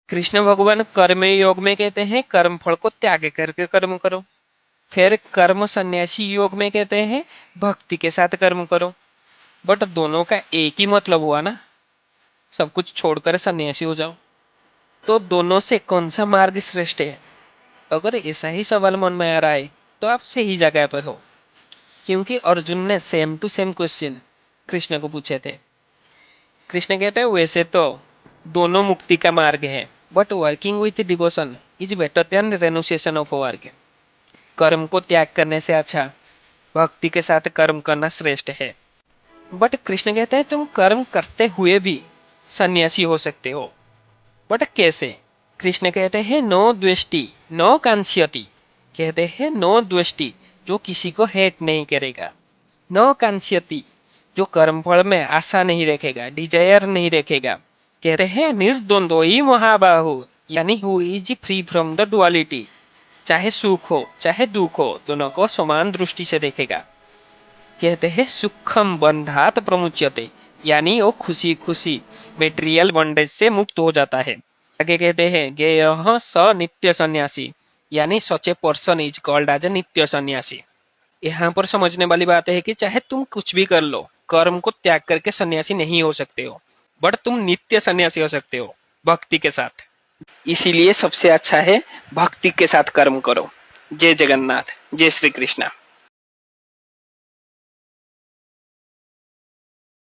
कृष्ण भगवान कर्म योग में कहते हैं कर्म फल को त्याग करके कर्म करो। फिर कर्म सन्यासी योग में कहते हैं भक्ति के साथ कर्म करो। बट दोनों का एक ही मतलब हुआ ना, सब कुछ छोड़कर सन्यासी हो जाओ। तो दोनों से कौन सा मार्ग श्रेष्ठ है? अगर ऐसा ही सवाल मन में आ रहा है तो आप सही जगह पर हो, क्योंकि अर्जुन ने same to same question Krishna को पूछे थे। कृष्ण कहते हैं वैसे तो दोनों मुक्ति का मार्ग है, but working with devotion is better than renunciation of work. कर्म को त्याग करने से अच्छा भक्ति के साथ कर्म करना श्रेष्ठ है। बट कृष्ण कहते हैं तुम कर्म करते हुए भी सन्यासी हो सकते हो। बट कैसे? कृष्ण कहते हैं नो द्वेष्टि नो कांस्यति। कहते हैं नो द्वेष्टि, जो किसी को हेट नहीं करेगा। नो कांस्यति, जो कर्म फल में आशा नहीं रखेगा, डिजायर नहीं रखेगा। कहते हैं निर्द्वंद्व ही महाबाहु, यानी who is free from the duality. चाहे सुख हो चाहे दुख हो, दोनों को समान दृष्टि से देखेगा। कहते हैं सुखम बंधात प्रमुच्यते, यानी वो खुशी खुशी मेटेरियल बॉन्डेज से मुक्त हो जाता है। आगे कहते हैं गेयः स नित्य सन्यासी, यानी such a person is called as a nitya sannyasi. यहाँ पर समझने वाली बात है कि चाहे तुम कुछ भी कर लो, कर्म को त्याग करके सन्यासी नहीं हो सकते हो, बट तुम नित्य सन्यासी हो सकते हो भक्ति के साथ। इसीलिए सबसे अच्छा है भक्ति के साथ कर्म करो। जय जगन्नाथ, जय श्री कृष्णा।